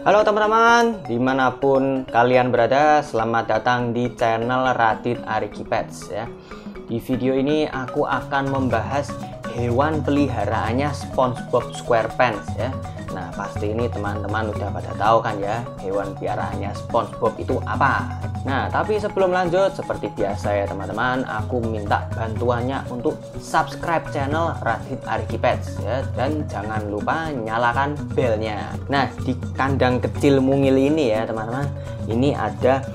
Halo teman-teman, dimanapun kalian berada, selamat datang di channel Radit Ariki Pets ya. Di video ini aku akan membahas hewan peliharaannya SpongeBob SquarePants ya. Nah pasti ini teman-teman udah pada tahu kan ya, hewan peliharaannya SpongeBob itu apa. Nah tapi sebelum lanjut, seperti biasa ya teman-teman, aku minta bantuannya untuk subscribe channel Radit Ariki Pets ya, dan jangan lupa nyalakan belnya. Nah di kandang kecil mungil ini ya teman-teman, ini ada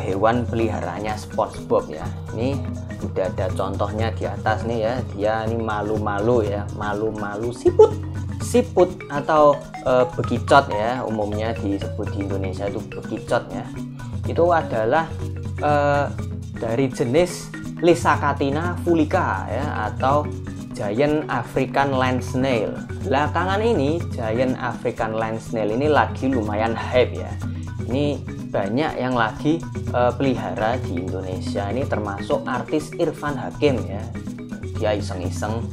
hewan peliharaannya SpongeBob ya. Ini udah ada contohnya di atas nih ya, dia ini malu-malu ya, malu-malu siput atau bekicot ya, umumnya disebut di Indonesia itu bekicot ya. Itu adalah dari jenis Lissacatina fulica ya, atau Giant African Land Snail. Belakangan ini Giant African Land Snail ini lagi lumayan hype ya. Ini banyak yang lagi pelihara di Indonesia, ini termasuk artis Irfan Hakim ya. Dia iseng-iseng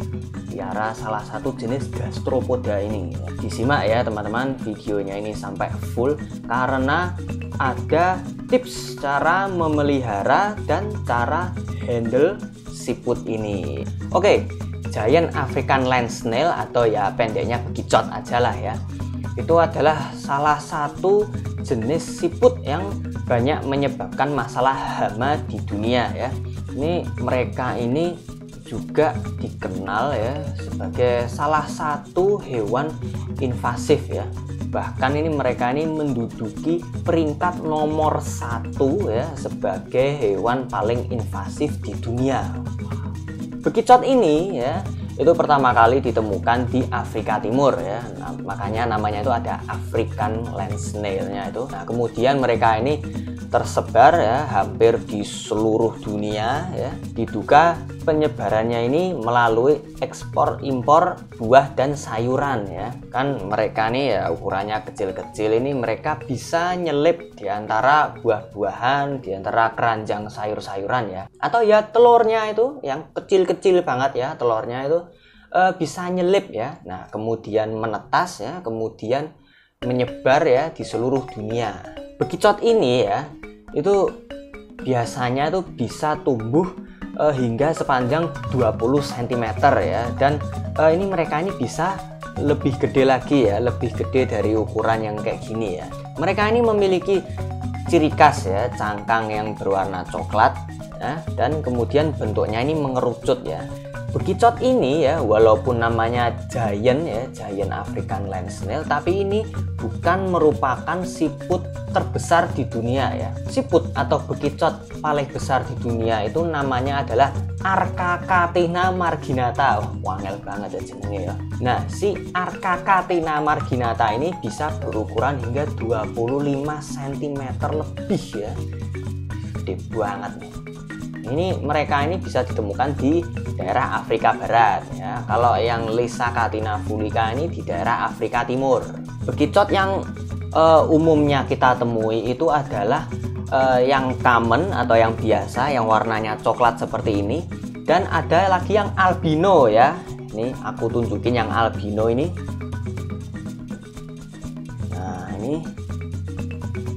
pelihara salah satu jenis gastropoda ini. Disimak ya teman-teman videonya ini sampai full, karena ada tips cara memelihara dan cara handle siput ini. Oke, Giant African Land Snail atau ya pendeknya bekicot aja lah ya, itu adalah salah satu jenis siput yang banyak menyebabkan masalah hama di dunia ya. Ini mereka ini juga dikenal ya sebagai salah satu hewan invasif ya. Bahkan ini mereka ini menduduki peringkat nomor 1 ya sebagai hewan paling invasif di dunia. Bekicot ini ya itu pertama kali ditemukan di Afrika Timur ya. Nah, makanya namanya itu ada African Land Snail-nya itu. Nah, kemudian mereka ini tersebar ya hampir di seluruh dunia ya. Diduga penyebarannya ini melalui ekspor impor buah dan sayuran ya. Kan mereka nih ya ukurannya kecil-kecil, ini mereka bisa nyelip di antara buah-buahan, di antara keranjang sayur-sayuran ya. Atau ya telurnya itu yang kecil-kecil banget ya, telurnya itu bisa nyelip ya. Nah, kemudian menetas ya, kemudian menyebar ya di seluruh dunia. Bekicot ini ya itu biasanya tuh bisa tumbuh hingga sepanjang 20 cm ya, dan ini mereka ini bisa lebih gede lagi ya, lebih gede dari ukuran yang kayak gini ya. Mereka ini memiliki ciri khas ya, cangkang yang berwarna coklat ya, dan kemudian bentuknya ini mengerucut ya. Bekicot ini ya, walaupun namanya giant ya, Giant African Land Snail, tapi ini bukan merupakan siput terbesar di dunia ya. Siput atau bekicot paling besar di dunia itu namanya adalah Arcakatina marginata. Wangel banget ya jenenge ya. Nah, si Arcakatina marginata ini bisa berukuran hingga 25 cm lebih ya. Gede banget nih. Ini mereka ini bisa ditemukan di daerah Afrika Barat ya. Kalau yang Lissacatina fulica ini di daerah Afrika Timur. Bekicot yang umumnya kita temui itu adalah yang common atau yang biasa, yang warnanya coklat seperti ini. Dan ada lagi yang albino ya. Ini aku tunjukin yang albino ini. Nah ini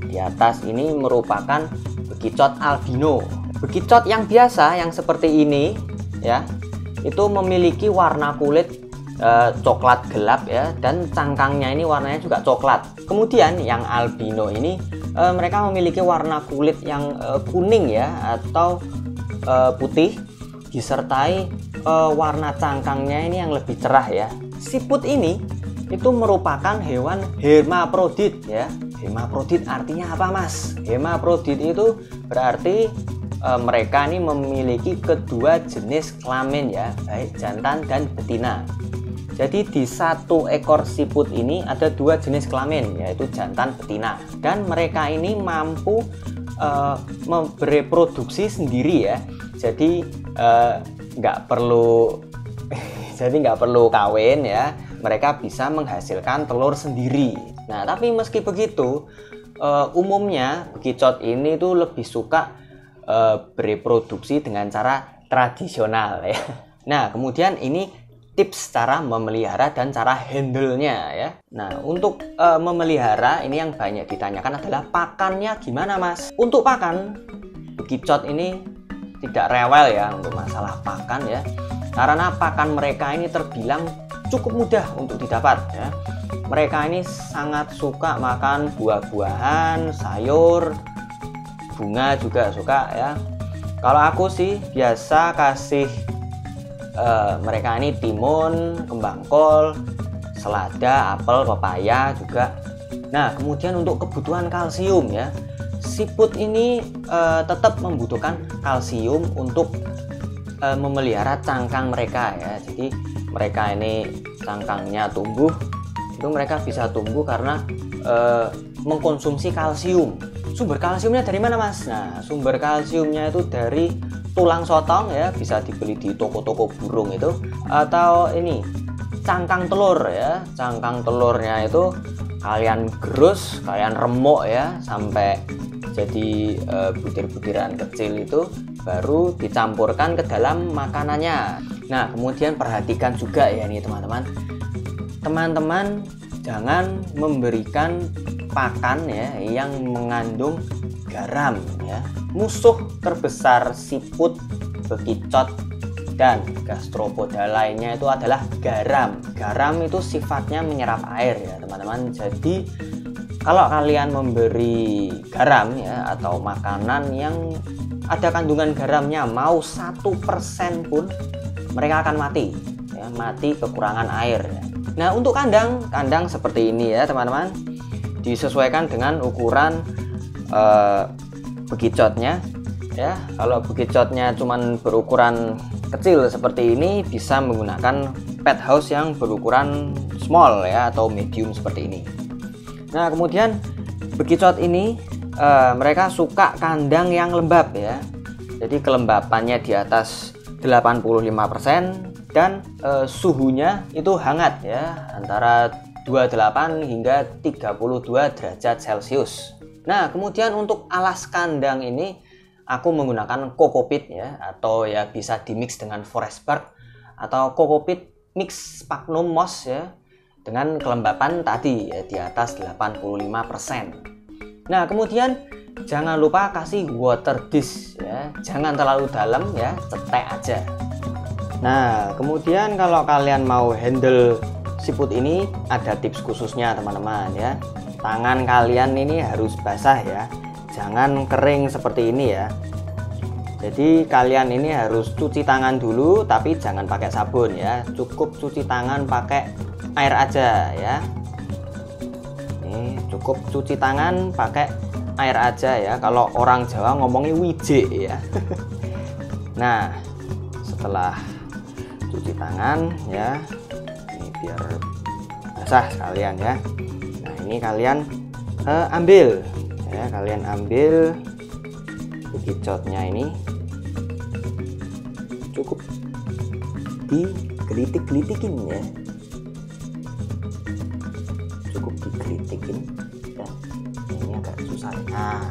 di atas ini merupakan bekicot albino. Bekicot yang biasa yang seperti ini ya, itu memiliki warna kulit coklat gelap ya, dan cangkangnya ini warnanya juga coklat. Kemudian yang albino ini mereka memiliki warna kulit yang kuning ya, atau putih, disertai warna cangkangnya ini yang lebih cerah ya. Siput ini itu merupakan hewan hermaprodit ya. Hermaprodit artinya apa mas? Hermaprodit itu berarti mereka ini memiliki kedua jenis kelamin ya, baik jantan dan betina. Jadi di satu ekor siput ini ada dua jenis kelamin, yaitu jantan betina, dan mereka ini mampu bereproduksi sendiri ya. Jadi nggak perlu kawin ya, mereka bisa menghasilkan telur sendiri. Nah tapi meski begitu umumnya bekicot ini tuh lebih suka bereproduksi dengan cara tradisional ya. Nah kemudian ini tips cara memelihara dan cara handle-nya ya. Nah, untuk memelihara ini yang banyak ditanyakan adalah pakannya gimana, Mas? Untuk pakan, bekicot ini tidak rewel ya untuk masalah pakan ya. Karena pakan mereka ini terbilang cukup mudah untuk didapat ya. Mereka ini sangat suka makan buah-buahan, sayur, bunga juga suka ya. Kalau aku sih biasa kasih mereka ini timun, kembang kol, selada, apel, pepaya juga. Nah, kemudian untuk kebutuhan kalsium ya, siput ini tetap membutuhkan kalsium untuk memelihara cangkang mereka ya. Jadi mereka ini cangkangnya tumbuh, itu mereka bisa tumbuh karena mengkonsumsi kalsium. Sumber kalsiumnya dari mana, Mas? Nah, sumber kalsiumnya itu dari tulang sotong ya, bisa dibeli di toko-toko burung itu, atau ini cangkang telur ya. Cangkang telurnya itu kalian gerus, kalian remuk ya sampai jadi butir-butiran kecil, itu baru dicampurkan ke dalam makanannya. Nah, kemudian perhatikan juga ya nih teman-teman, jangan memberikan pakan ya yang mengandung garam ya. Musuh terbesar siput, bekicot, dan gastropoda lainnya itu adalah garam. Garam itu sifatnya menyerap air ya teman-teman. Jadi kalau kalian memberi garam ya atau makanan yang ada kandungan garamnya mau 1% pun, mereka akan mati ya, mati kekurangan air ya. Nah, untuk kandang seperti ini ya teman-teman, disesuaikan dengan ukuran bekicotnya ya. Kalau bekicotnya cuman berukuran kecil seperti ini, bisa menggunakan pet house yang berukuran small ya atau medium seperti ini. Nah, kemudian bekicot ini mereka suka kandang yang lembab ya. Jadi kelembapannya di atas 85% dan suhunya itu hangat ya, antara 28 hingga 32 derajat Celcius. Nah, kemudian untuk alas kandang ini aku menggunakan kokopit ya, atau ya bisa dimix dengan forest bark atau kokopit mix sphagnum moss ya, dengan kelembapan tadi ya di atas 85%. Nah, kemudian jangan lupa kasih water dish ya, jangan terlalu dalam ya, cetek aja. Nah, kemudian kalau kalian mau handle siput ini ada tips khususnya teman-teman ya. Tangan kalian ini harus basah ya, jangan kering seperti ini ya. Jadi kalian ini harus cuci tangan dulu, tapi jangan pakai sabun ya, cukup cuci tangan pakai air aja ya. Ini cukup cuci tangan pakai air aja ya, kalau orang Jawa ngomongnya wije ya. Nah, setelah cuci tangan ya, ini biar basah sekalian ya. Nah, ini kalian ambil ya, kalian ambil bekicotnya ini, cukup digelitik-gelitikin ya, cukup digelitikin ya. Ini agak susah. Nah,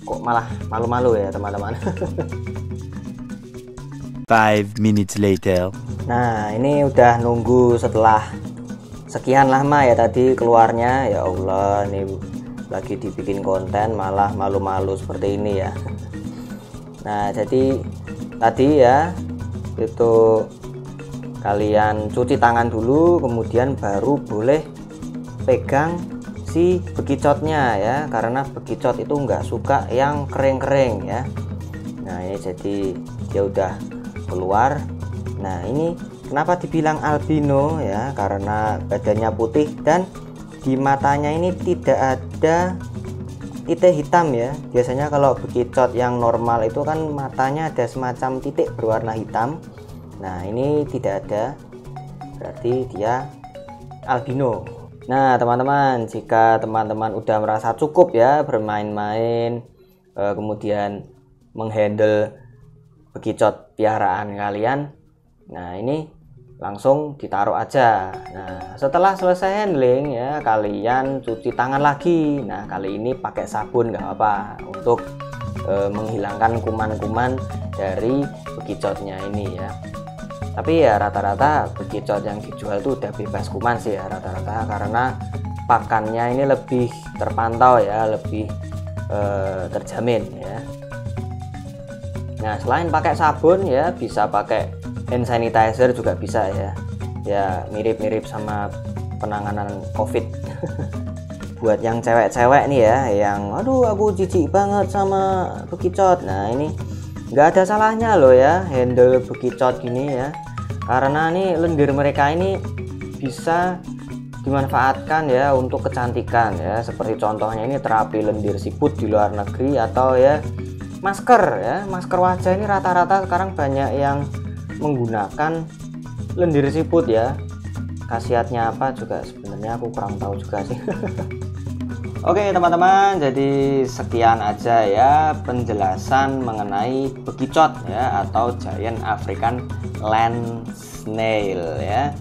kok malah malu-malu ya teman-teman. 5 minutes later. Nah, ini udah nunggu setelah sekian lama ya tadi keluarnya. Ya Allah, ini lagi dibikin konten malah malu-malu seperti ini ya. Nah, jadi tadi ya itu kalian cuci tangan dulu, kemudian baru boleh pegang si bekicotnya ya, karena bekicot itu nggak suka yang kering-kering ya. Nah, ini jadi dia udah keluar. Nah, ini kenapa dibilang albino ya, karena badannya putih dan di matanya ini tidak ada titik hitam ya. Biasanya kalau bekicot yang normal itu kan matanya ada semacam titik berwarna hitam. Nah, ini tidak ada, berarti dia albino. Nah, teman-teman, jika teman-teman udah merasa cukup ya bermain-main, kemudian menghandle bekicot piaraan kalian, Nah, ini langsung ditaruh aja. Nah, setelah selesai handling ya, kalian cuci tangan lagi. Nah, kali ini pakai sabun nggak apa-apa untuk menghilangkan kuman-kuman dari bekicotnya ini ya. Tapi ya rata-rata bekicot yang dijual itu udah bebas kuman sih ya rata-rata, karena pakannya ini lebih terpantau ya, lebih terjamin ya. Nah, selain pakai sabun ya, bisa pakai hand sanitizer juga bisa ya. Ya mirip-mirip sama penanganan COVID. Buat yang cewek-cewek nih ya, yang aduh aku jijik banget sama bekicot. Nah, ini nggak ada salahnya loh ya handle bekicot gini ya, karena nih lendir mereka ini bisa dimanfaatkan ya untuk kecantikan ya, seperti contohnya ini terapi lendir siput di luar negeri, atau ya masker ya, masker wajah ini rata-rata sekarang banyak yang menggunakan lendir siput ya. Khasiatnya apa juga sebenarnya aku kurang tahu juga sih. Oke teman-teman, jadi sekian aja ya penjelasan mengenai bekicot ya, atau Giant African Land Snail ya.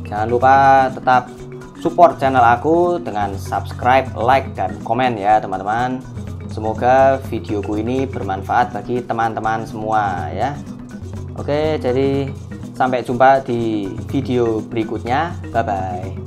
Jangan lupa tetap support channel aku dengan subscribe, like, dan komen ya teman-teman. Semoga videoku ini bermanfaat bagi teman-teman semua ya. Oke, jadi sampai jumpa di video berikutnya. Bye bye.